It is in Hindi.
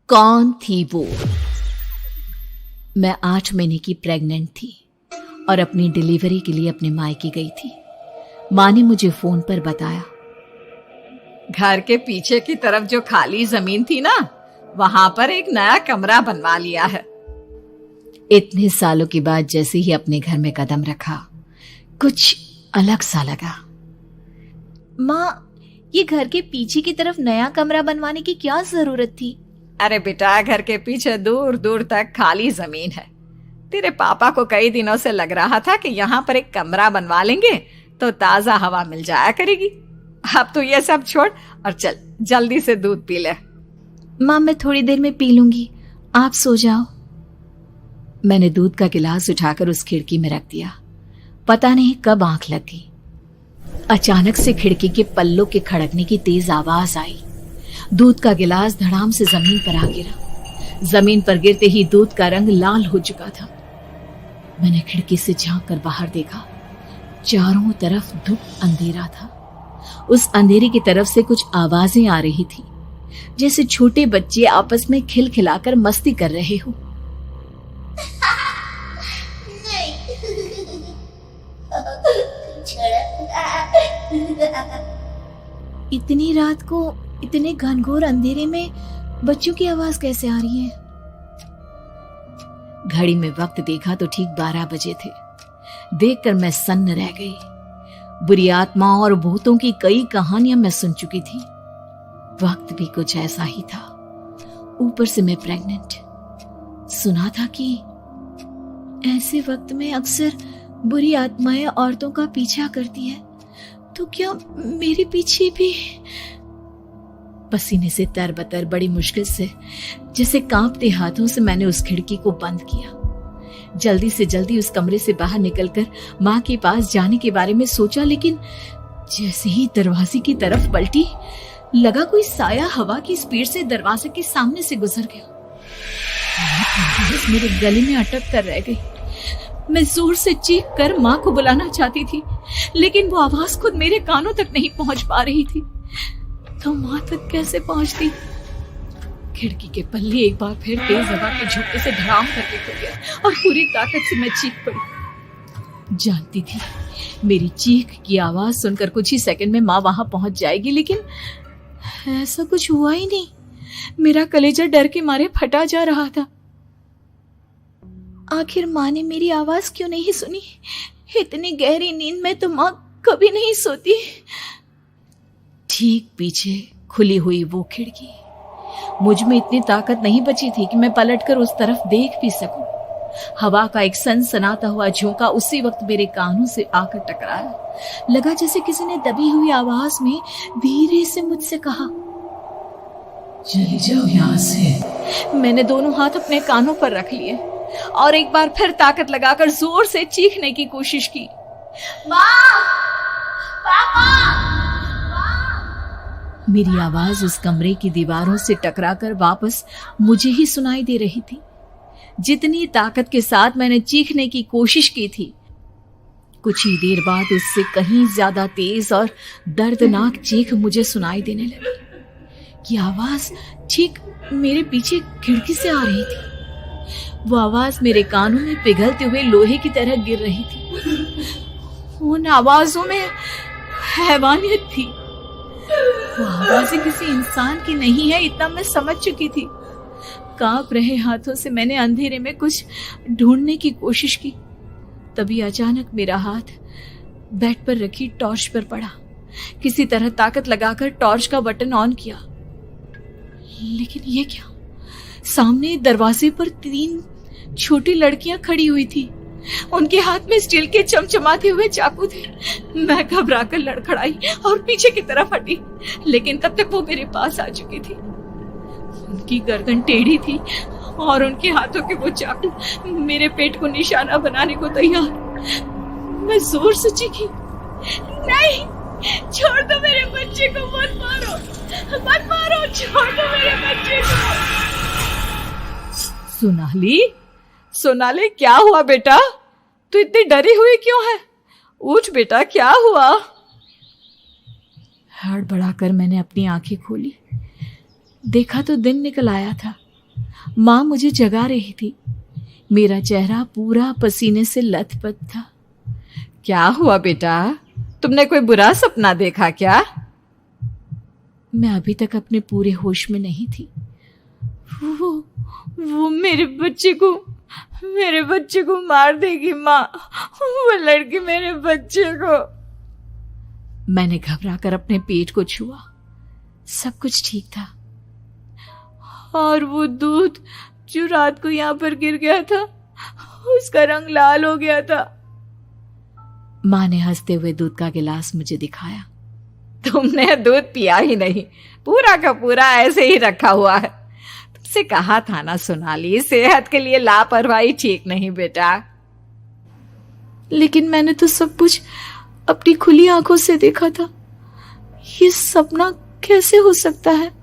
कौन थी वो? मैं 8 महीने की प्रेग्नेंट थी और अपनी डिलीवरी के लिए अपने मायके गई थी। माँ ने मुझे फोन पर बताया, घर के पीछे की तरफ जो खाली जमीन थी ना, वहां पर एक नया कमरा बनवा लिया है। इतने सालों के बाद जैसे ही अपने घर में कदम रखा, कुछ अलग सा लगा। माँ, ये घर के पीछे की तरफ नया कमरा बनवाने की क्या जरूरत थी? अरे बेटा, घर के पीछे दूर दूर तक खाली जमीन है। तेरे पापा को कई दिनों से लग रहा था कि यहाँ पर एक कमरा बनवा लेंगे तो ताजा हवा मिल जाया करेगी। अब तो ये सब छोड़ और चल जल्दी से दूध पी ले। माँ, मैं थोड़ी देर में पी लूंगी, आप सो जाओ। मैंने दूध का गिलास उठाकर उस खिड़की में रख दिया। पता नहीं कब आंख लग गई। अचानक से खिड़की के पल्लों के खड़कने की तेज आवाज आई। दूध का गिलास धड़ाम से जमीन पर आ गिरा। जमीन पर गिरते ही दूध का रंग लाल हो चुका था। मैंने खिड़की से झांक कर बाहर देखा। चारों तरफ धुप अंधेरा था। उस अंधेरे की तरफ से कुछ आवाजें आ रही थी, जैसे छोटे बच्चे आपस में खिलखिलाकर मस्ती कर रहे हो। इतनी रात को इतने घनघोर अंधेरे में बच्चों की आवाज कैसे आ रही है? घड़ी में वक्त देखा तो ठीक 12 बजे थे। देखकर मैं सन्न रह गई। बुरी आत्माओं और भूतों की कई कहानियां मैं सुन चुकी थी। वक्त भी कुछ ऐसा ही था। ऊपर से मैं प्रेग्नेंट। सुना था कि ऐसे वक्त में अक्सर बुरी आत्माएं औरतों का पीछा करती हैं। तो क्या मेरे पीछे भी? पसीने से तरबतर बड़ी मुश्किल से, जैसे कांपते हाथों से मैंने उस खिड़की को बंद किया। जल्दी से जल्दी उस कमरे से बाहर निकलकर माँ के पास जाने के बारे में सोचा, लेकिन जैसे ही दरवाजे की तरफ पलटी, लगा कोई साया हवा की स्पीड से दरवाजे के सामने से गुजर गया। मेरे गले में अटक कर रह गई। मैं जोर से चीख कर माँ को बुलाना चाहती थी, लेकिन वो आवाज खुद मेरे कानों तक नहीं पहुंच पा रही थी। तो माँ तक कैसे पहुंचती? खिड़की के पल्ले एक बार फिर तेज हवा के झोंके से धड़ाम करके खुल गया और पूरी ताकत से मैं चीख पड़ी। जानती थी मेरी चीख की आवाज सुनकर कुछ ही सेकंड में माँ वहां पहुंच जाएगी, लेकिन ऐसा कुछ हुआ ही नहीं। मेरा कलेजा डर के मारे फटा जा रहा था। आखिर माँ ने मेरी आवाज क्यों नहीं सुनी? इतनी गहरी नींद में तो माँ कभी नहीं सोती। ठीक पीछे खुली हुई वो खिड़की। मुझ में इतनी ताकत नहीं बची थी कि मैं पलटकर उस तरफ देख भी सकूं। हवा का एक सनसनाता हुआ झोंका उसी वक्त मेरे कानों से आकर टकराया। लगा जैसे किसी ने दबी हुई आवाज में धीरे से मुझसे कहा, चली जाओ यहाँ से। मैंने दोनों हाथ अपने कानों पर रख लिए और एक बार फिर ताकत लगाकर जोर से चीखने की कोशिश की। माँ! पापा! मेरी आवाज उस कमरे की दीवारों से टकराकर वापस मुझे ही सुनाई दे रही थी। जितनी ताकत के साथ मैंने चीखने की कोशिश की थी, कुछ ही देर बाद उससे कहीं ज्यादा तेज और दर्दनाक चीख मुझे सुनाई देने लगी। ये आवाज ठीक मेरे पीछे खिड़की से आ रही थी। वो आवाज मेरे कानों में पिघलते हुए लोहे की तरह गिर रही थी। उन आवाजों में हैवानियत थी। वो आवाजें किसी इंसान की नहीं है, इतना मैं समझ चुकी थी। कांप रहे हाथों से मैंने अंधेरे में कुछ ढूंढने की कोशिश की। तभी अचानक मेरा हाथ बेड पर रखी टॉर्च पर पड़ा। किसी तरह ताकत लगाकर टॉर्च का बटन ऑन किया, लेकिन ये क्या? सामने दरवाजे पर 3 छोटी लड़कियां खड़ी हुई थी। उनके हाथ में स्टील के चमचमाते हुए चाकू थे। मैं घबराकर लड़खड़ाई और पीछे की तरफ हटी, लेकिन तब तक वो मेरे पास आ चुकी थी। उनकी गर्दन टेढ़ी थी और उनके हाथों के वो चाकू मेरे पेट को निशाना बनाने को तैयार। मैं जोर से चीखी, नहीं, छोड़ दो मेरे बच्चे को, मत मारो, मत मारो, छोड़ दो मेरे बच्चे को। सोनाली, क्या हुआ बेटा? तू इतनी डरी हुई क्यों है? उठ बेटा, क्या हुआ? हड़बड़ाकर मैंने अपनी आंखें खोली। देखा तो दिन निकल आया था। माँ मुझे जगा रही थी। मेरा चेहरा पूरा पसीने से लथपथ था। क्या हुआ बेटा, तुमने कोई बुरा सपना देखा क्या? मैं अभी तक अपने पूरे होश में नहीं थी। वो मेरे बच्चे को मार देगी माँ। वो लड़की मेरे बच्चे को। मैंने घबराकर अपने पेट को छुआ। सब कुछ ठीक था। और वो दूध जो रात को यहाँ पर गिर गया था, उसका रंग लाल हो गया था। माँ ने हंसते हुए दूध का गिलास मुझे दिखाया। तुमने दूध पिया ही नहीं, पूरा का पूरा ऐसे ही रखा हुआ है। तुमसे कहा था ना सोनाली, सेहत के लिए लापरवाही ठीक नहीं बेटा। लेकिन मैंने तो सब कुछ अपनी खुली आंखों से देखा था। ये सपना कैसे हो सकता है?